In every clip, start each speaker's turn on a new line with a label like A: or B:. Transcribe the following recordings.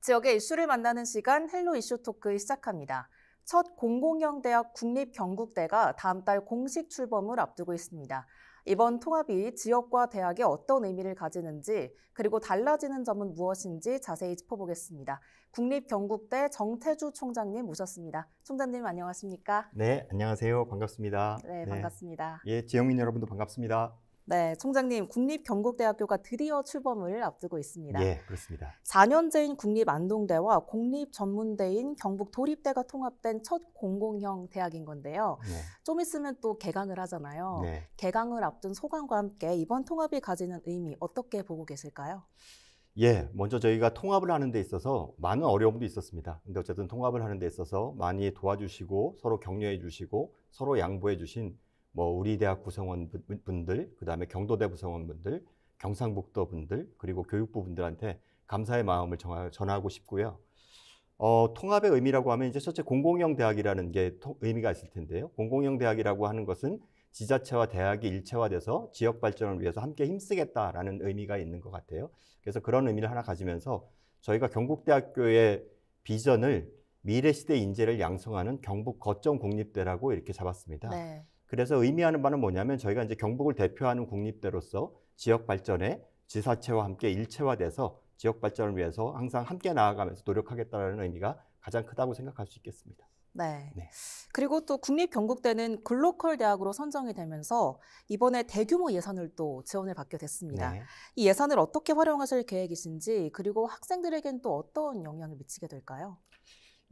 A: 지역의 이슈를 만나는 시간 헬로 이슈 토크 시작합니다. 첫 공공형 대학 국립경북대가 다음 달 공식 출범을 앞두고 있습니다. 이번 통합이 지역과 대학에 어떤 의미를 가지는지 그리고 달라지는 점은 무엇인지 자세히 짚어보겠습니다. 국립경북대 정태주 총장님 모셨습니다. 총장님 안녕하십니까?
B: 네, 안녕하세요. 반갑습니다.
A: 네, 반갑습니다.
B: 예, 지역민 여러분도 반갑습니다.
A: 네, 총장님, 국립경북대학교가 드디어 출범을 앞두고 있습니다.
B: 예, 그렇습니다.
A: 4년제인 국립안동대와 공립전문대인 경북도립대가 통합된 첫 공공형 대학인 건데요.
B: 네.
A: 좀 있으면 또 개강을 하잖아요.
B: 네.
A: 개강을 앞둔 소감과 함께 이번 통합이 가지는 의미 어떻게 보고 계실까요?
B: 예, 먼저 저희가 통합을 하는 데 있어서 많은 어려움도 있었습니다. 근데 어쨌든 통합을 하는 데 있어서 많이 도와주시고 서로 격려해 주시고 서로 양보해 주신 우리 대학 구성원 분들, 그다음에 경도대 구성원 분들, 경상북도 분들, 그리고 교육부 분들한테 감사의 마음을 전하고 싶고요. 통합의 의미라고 하면 이제 첫째 공공형 대학이라는 게 의미가 있을 텐데요. 공공형 대학이라고 하는 것은 지자체와 대학이 일체화돼서 지역 발전을 위해서 함께 힘쓰겠다라는 의미가 있는 것 같아요. 그래서 그런 의미를 하나 가지면서 저희가 경북대학교의 비전을 미래 시대 인재를 양성하는 경북 거점 국립대라고 이렇게 잡았습니다.
A: 네.
B: 그래서 의미하는 바는 뭐냐면 저희가 이제 경북을 대표하는 국립대로서 지역 발전에 지자체와 함께 일체화돼서 지역 발전을 위해서 항상 함께 나아가면서 노력하겠다는 의미가 가장 크다고 생각할 수 있겠습니다.
A: 네.
B: 네.
A: 그리고 또 국립경북대는 글로컬 대학으로 선정이 되면서 이번에 대규모 예산을 또 지원을 받게 됐습니다.
B: 네.
A: 이 예산을 어떻게 활용하실 계획이신지 그리고 학생들에겐 또 어떤 영향을 미치게 될까요?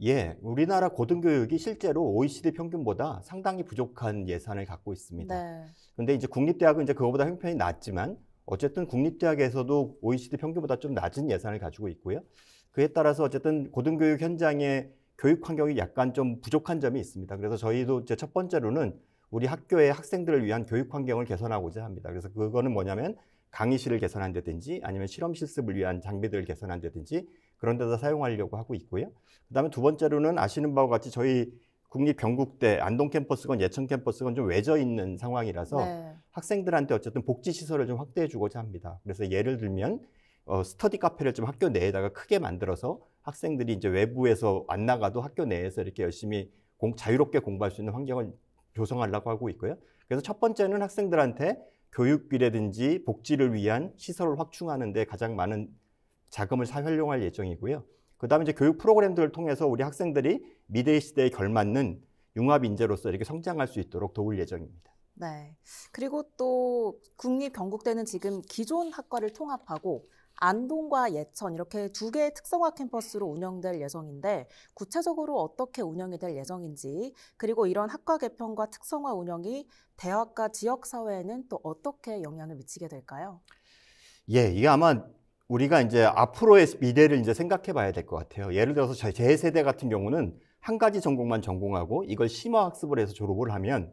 B: 예, 우리나라 고등교육이 실제로 OECD 평균보다 상당히 부족한 예산을 갖고 있습니다.
A: 네.
B: 근데 이제 국립대학은 이제 그거보다 형편이 낮지만 어쨌든 국립대학에서도 OECD 평균보다 좀 낮은 예산을 가지고 있고요. 그에 따라서 어쨌든 고등교육 현장의 교육 환경이 약간 좀 부족한 점이 있습니다. 그래서 저희도 이제 첫 번째로는 우리 학교의 학생들을 위한 교육 환경을 개선하고자 합니다. 그래서 그거는 뭐냐면 강의실을 개선한다든지 아니면 실험 실습을 위한 장비들을 개선한다든지 그런 데다 사용하려고 하고 있고요. 그다음에 두 번째로는 아시는 바와 같이 저희 국립경북대 안동 캠퍼스건 예천 캠퍼스건 좀 외져 있는 상황이라서
A: 네.
B: 학생들한테 어쨌든 복지 시설을 좀 확대해 주고자 합니다. 그래서 예를 들면 스터디 카페를 좀 학교 내에다가 크게 만들어서 학생들이 이제 외부에서 안 나가도 학교 내에서 이렇게 열심히 자유롭게 공부할 수 있는 환경을 조성하려고 하고 있고요. 그래서 첫 번째는 학생들한테 교육비라든지 복지를 위한 시설을 확충하는 데 가장 많은 자금을 활용할 예정이고요. 그다음에 이제 교육 프로그램들을 통해서 우리 학생들이 미래 시대에 걸맞는 융합 인재로서 이렇게 성장할 수 있도록 도울 예정입니다.
A: 네. 그리고 또 국립경북대는 지금 기존 학과를 통합하고 안동과 예천 이렇게 두 개의 특성화 캠퍼스로 운영될 예정인데 구체적으로 어떻게 운영이 될 예정인지 그리고 이런 학과 개편과 특성화 운영이 대학과 지역사회에는 또 어떻게 영향을 미치게 될까요?
B: 예, 이게 아마 우리가 이제 앞으로의 미래를 이제 생각해 봐야 될 것 같아요. 예를 들어서 제 세대 같은 경우는 한 가지 전공만 전공하고 이걸 심화 학습을 해서 졸업을 하면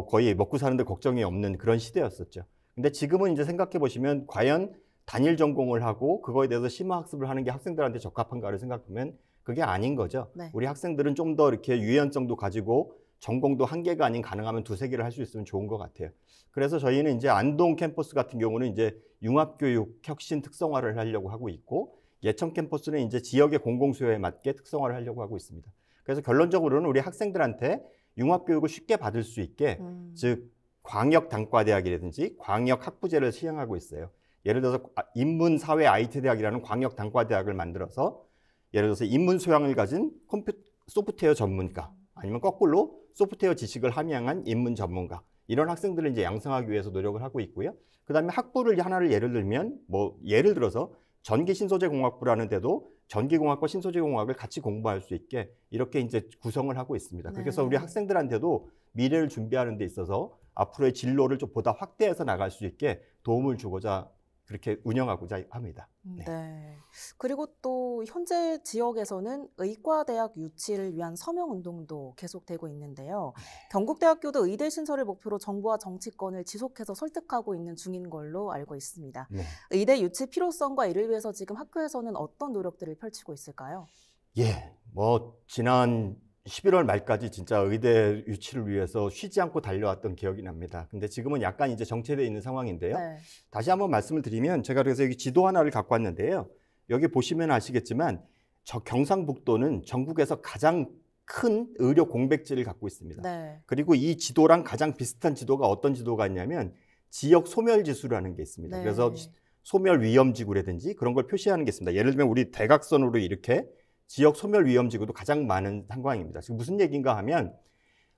B: 거의 먹고 사는데 걱정이 없는 그런 시대였었죠. 근데 지금은 이제 생각해 보시면 과연 단일 전공을 하고 그거에 대해서 심화 학습을 하는 게 학생들한테 적합한가를 생각하면 그게 아닌 거죠.
A: 네.
B: 우리 학생들은 좀 더 이렇게 유연성도 가지고 전공도 한 개가 아닌 가능하면 두세 개를 할 수 있으면 좋은 것 같아요. 그래서 저희는 이제 안동 캠퍼스 같은 경우는 이제 융합교육 혁신 특성화를 하려고 하고 있고 예천 캠퍼스는 이제 지역의 공공수요에 맞게 특성화를 하려고 하고 있습니다. 그래서 결론적으로는 우리 학생들한테 융합교육을 쉽게 받을 수 있게 즉 광역단과대학이라든지 광역학부제를 시행하고 있어요. 예를 들어서 인문사회 IT대학이라는 광역단과대학을 만들어서 예를 들어서 인문소양을 가진 소프트웨어 전문가 아니면 거꾸로 소프트웨어 지식을 함양한 인문 전문가 이런 학생들을 이제 양성하기 위해서 노력을 하고 있고요. 그다음에 학부를 하나를 예를 들면 예를 들어서 전기신소재공학부라는 데도 전기공학과 신소재공학을 같이 공부할 수 있게 이렇게 이제 구성을 하고 있습니다.
A: 네.
B: 그래서 우리 학생들한테도 미래를 준비하는 데 있어서 앞으로의 진로를 좀 보다 확대해서 나갈 수 있게 도움을 주고자 그렇게 운영하고자 합니다.
A: 네. 그리고 또 현재 지역에서는 의과대학 유치를 위한 서명운동도 계속되고 있는데요. 경북대학교도 의대 신설을 목표로 정부와 정치권을 지속해서 설득하고 있는 중인 걸로 알고 있습니다.
B: 네.
A: 의대 유치 필요성과 이를 위해서 지금 학교에서는 어떤 노력들을 펼치고 있을까요?
B: 예, 지난 11월 말까지 진짜 의대 유치를 위해서 쉬지 않고 달려왔던 기억이 납니다. 근데 지금은 약간 이제 정체되어 있는 상황인데요.
A: 네.
B: 다시 한번 말씀을 드리면 제가 그래서 여기 지도 하나를 갖고 왔는데요. 여기 보시면 아시겠지만 저 경상북도는 전국에서 가장 큰 의료 공백지를 갖고 있습니다.
A: 네.
B: 그리고 이 지도랑 가장 비슷한 지도가 어떤 지도가 있냐면 지역 소멸 지수라는 게 있습니다.
A: 네.
B: 그래서 소멸 위험 지구라든지 그런 걸 표시하는 게 있습니다. 예를 들면 우리 대각선으로 이렇게 지역 소멸 위험 지구도 가장 많은 상황입니다. 지금 무슨 얘기인가 하면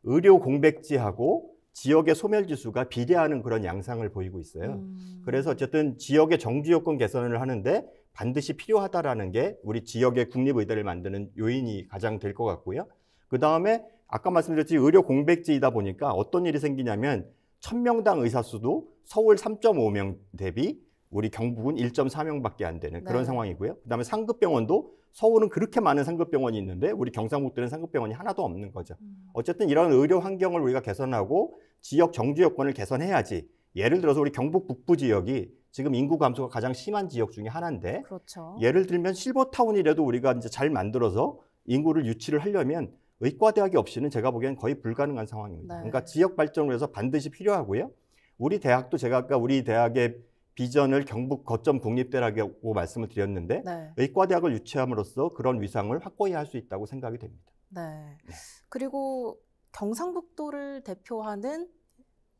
B: 의료 공백지하고 지역의 소멸 지수가 비례하는 그런 양상을 보이고 있어요. 그래서 어쨌든 지역의 정주 여건 개선을 하는데 반드시 필요하다라는 게 우리 지역의 국립의대를 만드는 요인이 가장 될 것 같고요. 그 다음에 아까 말씀드렸듯이 의료 공백지이다 보니까 어떤 일이 생기냐면 1000명당 의사 수도 서울 3.5명 대비 우리 경북은 1.4명밖에 안 되는 그런
A: 네.
B: 상황이고요. 그 다음에 상급병원도 서울은 그렇게 많은 상급병원이 있는데 우리 경상북도는 상급병원이 하나도 없는 거죠. 어쨌든 이런 의료 환경을 우리가 개선하고 지역 정주 여건을 개선해야지. 예를 들어서 우리 경북 북부 지역이 지금 인구 감소가 가장 심한 지역 중에 하나인데
A: 그렇죠.
B: 예를 들면 실버타운이라도 우리가 이제 잘 만들어서 인구를 유치를 하려면 의과대학이 없이는 제가 보기엔 거의 불가능한 상황입니다.
A: 네.
B: 그러니까 지역 발전을 위해서 반드시 필요하고요. 우리 대학도 제가 아까 우리 대학의 비전을 경북 거점 국립대라고 말씀을 드렸는데
A: 네.
B: 의과대학을 유치함으로써 그런 위상을 확고히 할 수 있다고 생각이 됩니다.
A: 네.
B: 네.
A: 그리고 경상북도를 대표하는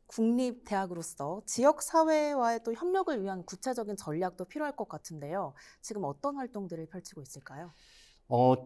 A: 국립대학으로서 지역사회와의 또 협력을 위한 구체적인 전략도 필요할 것 같은데요. 지금 어떤 활동들을 펼치고 있을까요?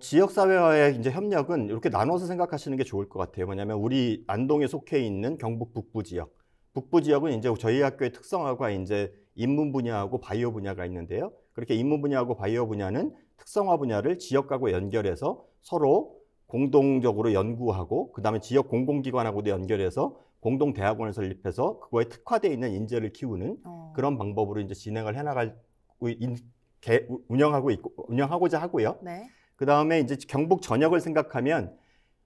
B: 지역사회와의 이제 협력은 이렇게 나눠서 생각하시는 게 좋을 것 같아요. 뭐냐면 우리 안동에 속해 있는 경북 북부 지역. 북부 지역은 이제 저희 학교의 특성화가 이제 인문 분야하고 바이오 분야가 있는데요. 그렇게 인문 분야하고 바이오 분야는 특성화 분야를 지역하고 연결해서 서로 공동적으로 연구하고 그다음에 지역 공공기관하고도 연결해서 공동대학원을 설립해서 그거에 특화되어 있는 인재를 키우는 그런 방법으로 이제 진행을 운영하고자 하고요.
A: 네.
B: 그다음에 이제 경북 전역을 생각하면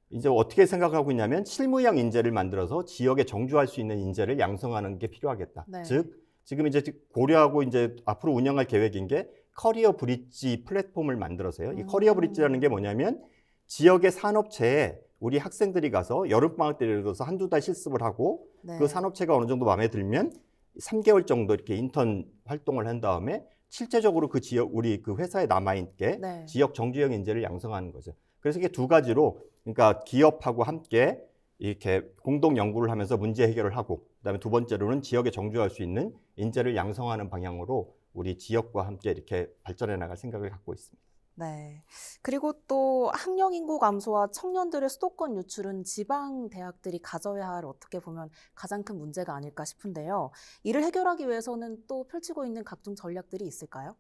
B: 이제 어떻게 생각하고 있냐면 실무형 인재를 만들어서 지역에 정주할 수 있는 인재를 양성하는 게 필요하겠다.
A: 네.
B: 즉 지금 이제 고려하고 이제 앞으로 운영할 계획인 게 커리어 브릿지 플랫폼을 만들어서요. 이 커리어 브릿지라는 게 뭐냐면 지역의 산업체에 우리 학생들이 가서 여름방학 때 예를 들어서 한두 달 실습을 하고
A: 네.
B: 그 산업체가 어느 정도 마음에 들면 3개월 정도 이렇게 인턴 활동을 한 다음에 실제적으로 그 지역 우리 그 회사에 남아있게
A: 네.
B: 지역 정주형 인재를 양성하는 거죠. 그래서 이게 두 가지로 그러니까 기업하고 함께 이렇게 공동 연구를 하면서 문제 해결을 하고 그다음에 두 번째로는 지역에 정주할 수 있는 인재를 양성하는 방향으로 우리 지역과 함께 이렇게 발전해 나갈 생각을 갖고 있습니다.
A: 네. 그리고 또 학령 인구 감소와 청년들의 수도권 유출은 지방 대학들이 가져야 할 어떻게 보면 가장 큰 문제가 아닐까 싶은데요. 이를 해결하기 위해서는 또 펼치고 있는 각종 전략들이 있을까요?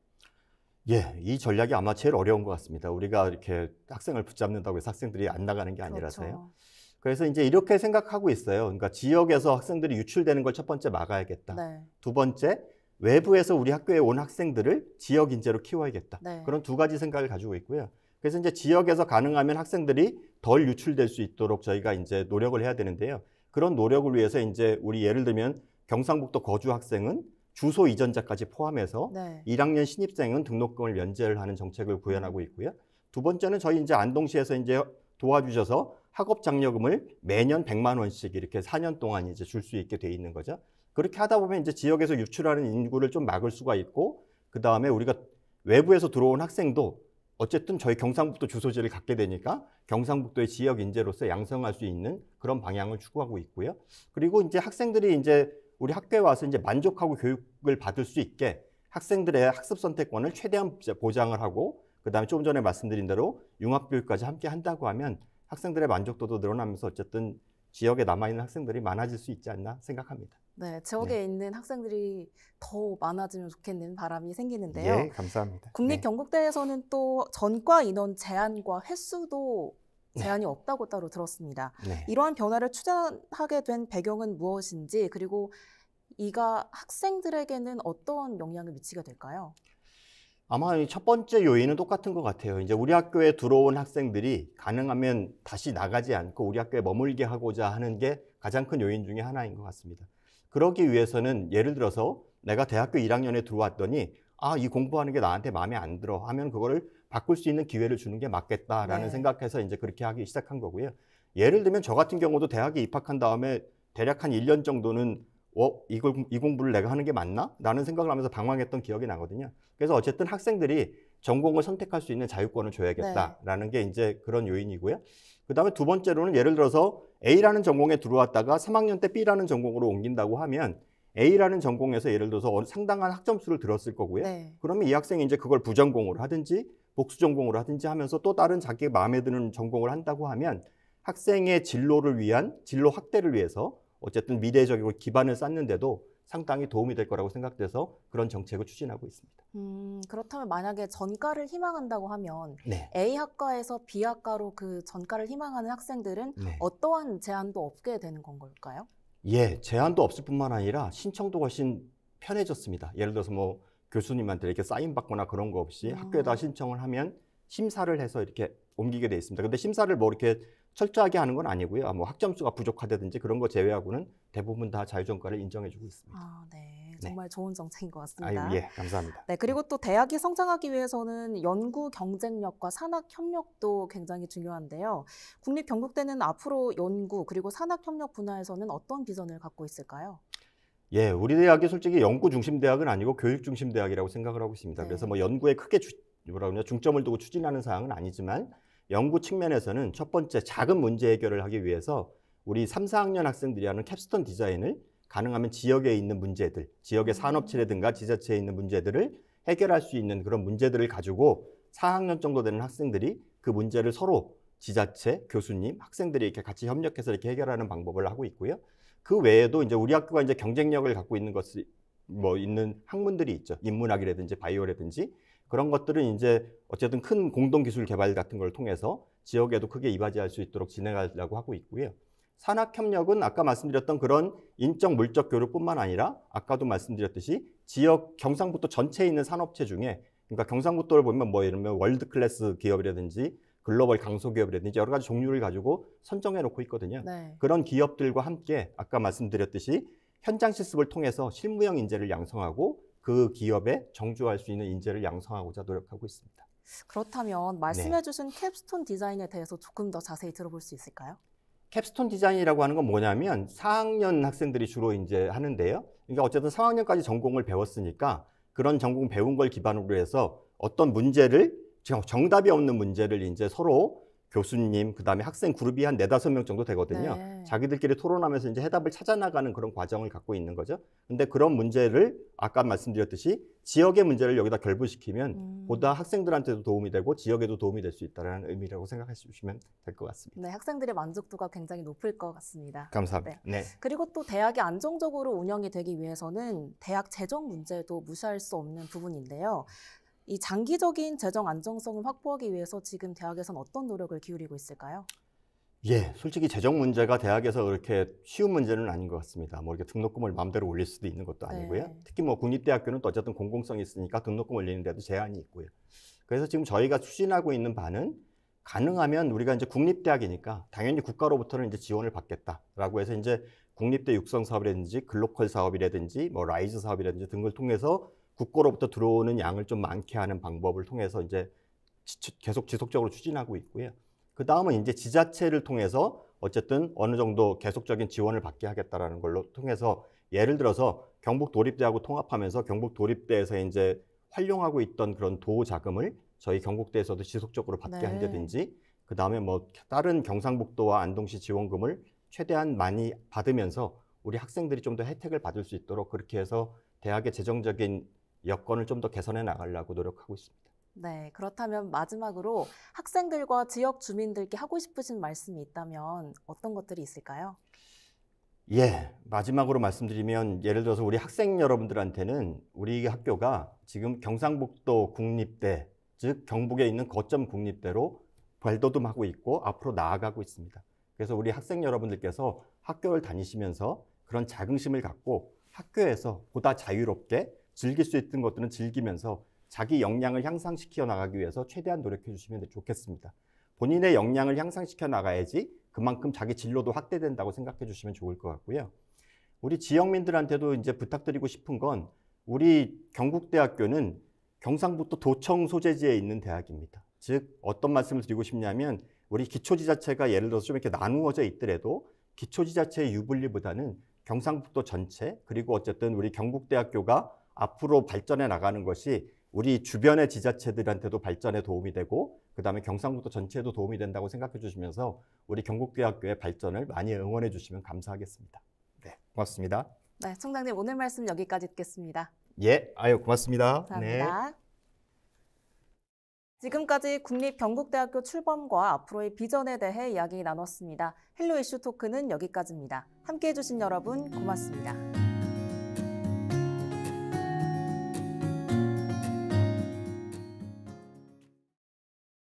B: 예, 이 전략이 아마 제일 어려운 것 같습니다. 우리가 이렇게 학생을 붙잡는다고 해서 학생들이 안 나가는 게 아니라서요.
A: 그렇죠.
B: 그래서 이제 이렇게 생각하고 있어요. 그러니까 지역에서 학생들이 유출되는 걸 첫 번째 막아야겠다.
A: 네.
B: 두 번째, 외부에서 우리 학교에 온 학생들을 지역 인재로 키워야겠다.
A: 네.
B: 그런 두 가지 생각을 가지고 있고요. 그래서 이제 지역에서 가능하면 학생들이 덜 유출될 수 있도록 저희가 이제 노력을 해야 되는데요. 그런 노력을 위해서 이제 우리 예를 들면 경상북도 거주 학생은 주소 이전자까지 포함해서
A: 네.
B: 1학년 신입생은 등록금을 면제를 하는 정책을 구현하고 있고요. 두 번째는 저희 이제 안동시에서 이제 도와주셔서 학업 장려금을 매년 100만 원씩 이렇게 4년 동안 이제 줄 수 있게 돼 있는 거죠. 그렇게 하다 보면 이제 지역에서 유출하는 인구를 좀 막을 수가 있고 그다음에 우리가 외부에서 들어온 학생도 어쨌든 저희 경상북도 주소지를 갖게 되니까 경상북도의 지역 인재로서 양성할 수 있는 그런 방향을 추구하고 있고요. 그리고 이제 학생들이 이제 우리 학교에 와서 이제 만족하고 교육을 받을 수 있게 학생들의 학습 선택권을 최대한 보장을 하고 그다음에 조금 전에 말씀드린 대로 융합교육까지 함께 한다고 하면 학생들의 만족도도 늘어나면서 어쨌든 지역에 남아있는 학생들이 많아질 수 있지 않나 생각합니다.
A: 네, 지역에 있는 학생들이 더 많아지면 좋겠는 바람이 생기는데요.
B: 예, 감사합니다.
A: 국립경북대에서는 또 전과 인원 제한과 횟수도 제한이 없다고 따로 들었습니다.
B: 네.
A: 이러한 변화를 추진하게 된 배경은 무엇인지 그리고 이가 학생들에게는 어떤 영향을 미치게 될까요?
B: 아마 첫 번째 요인은 똑같은 것 같아요. 이제 우리 학교에 들어온 학생들이 가능하면 다시 나가지 않고 우리 학교에 머물게 하고자 하는 게 가장 큰 요인 중에 하나인 것 같습니다. 그러기 위해서는 예를 들어서 내가 대학교 1학년에 들어왔더니 이 공부하는 게 나한테 마음에 안 들어 하면 그거를 바꿀 수 있는 기회를 주는 게 맞겠다라는 생각해서 이제 그렇게 하기 시작한 거고요. 예를 들면 저 같은 경우도 대학에 입학한 다음에 대략 한 1년 정도는 이 공부를 내가 하는 게 맞나? 라는 생각을 하면서 방황했던 기억이 나거든요. 그래서 어쨌든 학생들이 전공을 선택할 수 있는 자유권을 줘야겠다라는 게 이제 그런 요인이고요. 그다음에 두 번째로는 예를 들어서 A라는 전공에 들어왔다가 3학년 때 B라는 전공으로 옮긴다고 하면 A라는 전공에서 예를 들어서 상당한 학점수를 들었을 거고요.
A: 네.
B: 그러면 이 학생이 이제 그걸 부전공으로 하든지 복수 전공으로 하든지 하면서 또 다른 자기 마음에 드는 전공을 한다고 하면 학생의 진로를 위한 진로 확대를 위해서 어쨌든 미래적으로 기반을 쌓는데도 상당히 도움이 될 거라고 생각돼서 그런 정책을 추진하고 있습니다.
A: 그렇다면 만약에 전과를 희망한다고 하면
B: 네.
A: A 학과에서 B 학과로 그 전과를 희망하는 학생들은
B: 네.
A: 어떠한 제한도 없게 되는 건 걸까요?
B: 예, 제한도 없을 뿐만 아니라 신청도 훨씬 편해졌습니다. 예를 들어서 뭐 교수님한테 이렇게 사인 받거나 그런 거 없이 학교에다 신청을 하면 심사를 해서 이렇게 옮기게 돼 있습니다. 근데 심사를 뭐 이렇게 철저하게 하는 건 아니고요. 뭐 학점수가 부족하다든지 그런 거 제외하고는 대부분 다 자유전과를 인정해주고 있습니다.
A: 아, 네. 정말 좋은 정책인 것
B: 아유,
A: 같습니다.
B: 예, 감사합니다.
A: 네, 그리고 또 대학이 성장하기 위해서는 연구 경쟁력과 산학 협력도 굉장히 중요한데요. 국립경북대는 앞으로 연구 그리고 산학 협력 분야에서는 어떤 비전을 갖고 있을까요?
B: 예, 우리 대학이 솔직히 연구 중심 대학은 아니고 교육 중심 대학이라고 생각을 하고 있습니다.
A: 네.
B: 그래서 뭐 연구에 크게 중점을 두고 추진하는 사항은 아니지만 연구 측면에서는 첫 번째 작은 문제 해결을 하기 위해서 우리 3, 4학년 학생들이 하는 캡스톤 디자인을 가능하면 지역에 있는 문제들, 지역의 산업체라든가 지자체에 있는 문제들을 해결할 수 있는 그런 문제들을 가지고 4학년 정도 되는 학생들이 그 문제를 서로 지자체, 교수님, 학생들이 이렇게 같이 협력해서 이렇게 해결하는 방법을 하고 있고요. 그 외에도 이제 우리 학교가 이제 경쟁력을 갖고 있는 것이 뭐 있는 학문들이 있죠. 인문학이라든지 바이오라든지 그런 것들은 이제 어쨌든 큰 공동 기술 개발 같은 걸 통해서 지역에도 크게 이바지할 수 있도록 진행하려고 하고 있고요. 산학 협력은 아까 말씀드렸던 그런 인적 물적 교류뿐만 아니라 아까도 말씀드렸듯이 지역 경상북도 전체에 있는 산업체 중에 그러니까 경상북도를 보면 뭐 이러면 월드 클래스 기업이라든지 글로벌 강소 기업이라든지 여러 가지 종류를 가지고 선정해 놓고 있거든요.
A: 네.
B: 그런 기업들과 함께 아까 말씀드렸듯이 현장 실습을 통해서 실무형 인재를 양성하고 그 기업에 정주할 수 있는 인재를 양성하고자 노력하고 있습니다.
A: 그렇다면 말씀해주신 캡스톤 디자인에 대해서 조금 더 자세히 들어볼 수 있을까요?
B: 캡스톤 디자인이라고 하는 건 뭐냐면 4학년 학생들이 주로 이제 하는데요. 그러니까 어쨌든 3학년까지 전공을 배웠으니까 그런 전공 배운 걸 기반으로 해서 어떤 문제를 정답이 없는 문제를 이제 서로 교수님, 그다음에 학생 그룹이 한 4-5명 정도 되거든요.
A: 네.
B: 자기들끼리 토론하면서 이제 해답을 찾아나가는 그런 과정을 갖고 있는 거죠. 근데 그런 문제를 아까 말씀드렸듯이 지역의 문제를 여기다 결부시키면 보다 학생들한테도 도움이 되고 지역에도 도움이 될 수 있다는 의미라고 생각하시면 될 것 같습니다.
A: 네, 학생들의 만족도가 굉장히 높을 것 같습니다.
B: 감사합니다. 네.
A: 그리고 또 대학이 안정적으로 운영이 되기 위해서는 대학 재정 문제도 무시할 수 없는 부분인데요. 이 장기적인 재정 안정성을 확보하기 위해서 지금 대학에서는 어떤 노력을 기울이고 있을까요?
B: 예, 솔직히 재정 문제가 대학에서 그렇게 쉬운 문제는 아닌 것 같습니다. 뭐 이렇게 등록금을 마음대로 올릴 수도 있는 것도 아니고요.
A: 네.
B: 특히 뭐 국립대학교는 또 어쨌든 공공성이 있으니까 등록금 올리는 데도 제한이 있고요. 그래서 지금 저희가 추진하고 있는 바는 가능하면 우리가 이제 국립대학이니까 당연히 국가로부터는 이제 지원을 받겠다라고 해서 이제 국립대 육성 사업이라든지 글로컬 사업이라든지 뭐 라이즈 사업이라든지 등을 통해서 국고로부터 들어오는 양을 좀 많게 하는 방법을 통해서 이제 계속 지속적으로 추진하고 있고요. 그 다음은 이제 지자체를 통해서 어쨌든 어느 정도 계속적인 지원을 받게 하겠다라는 걸로 통해서 예를 들어서 경북도립대하고 통합하면서 경북도립대에서 이제 활용하고 있던 그런 도 자금을 저희 경북대에서도 지속적으로 받게
A: 네.
B: 한다든지 그 다음에 뭐 다른 경상북도와 안동시 지원금을 최대한 많이 받으면서 우리 학생들이 좀 더 혜택을 받을 수 있도록 그렇게 해서 대학의 재정적인 여건을 좀 더 개선해 나가려고 노력하고 있습니다.
A: 네, 그렇다면 마지막으로 학생들과 지역 주민들께 하고 싶으신 말씀이 있다면 어떤 것들이 있을까요?
B: 예, 마지막으로 말씀드리면 예를 들어서 우리 학생 여러분들한테는 우리 학교가 지금 경상북도 국립대, 즉 경북에 있는 거점 국립대로 발돋움하고 있고 앞으로 나아가고 있습니다. 그래서 우리 학생 여러분들께서 학교를 다니시면서 그런 자긍심을 갖고 학교에서 보다 자유롭게 즐길 수 있는 것들은 즐기면서 자기 역량을 향상시켜 나가기 위해서 최대한 노력해 주시면 좋겠습니다. 본인의 역량을 향상시켜 나가야지 그만큼 자기 진로도 확대된다고 생각해 주시면 좋을 것 같고요. 우리 지역민들한테도 이제 부탁드리고 싶은 건 우리 경북대학교는 경상북도 도청 소재지에 있는 대학입니다. 즉 어떤 말씀을 드리고 싶냐면 우리 기초지자체가 예를 들어서 좀 이렇게 나누어져 있더라도 기초지자체의 유불리보다는 경상북도 전체 그리고 어쨌든 우리 경북대학교가 앞으로 발전해 나가는 것이 우리 주변의 지자체들한테도 발전에 도움이 되고 그다음에 경상북도 전체에도 도움이 된다고 생각해 주시면서 우리 경북대학교의 발전을 많이 응원해 주시면 감사하겠습니다. 네, 고맙습니다.
A: 네, 총장님 오늘 말씀 여기까지 듣겠습니다.
B: 예, 고맙습니다.
A: 감사합니다. 지금까지 국립경북대학교 출범과 앞으로의 비전에 대해 이야기 나눴습니다. 헬로 이슈 토크는 여기까지입니다. 함께해 주신 여러분 고맙습니다.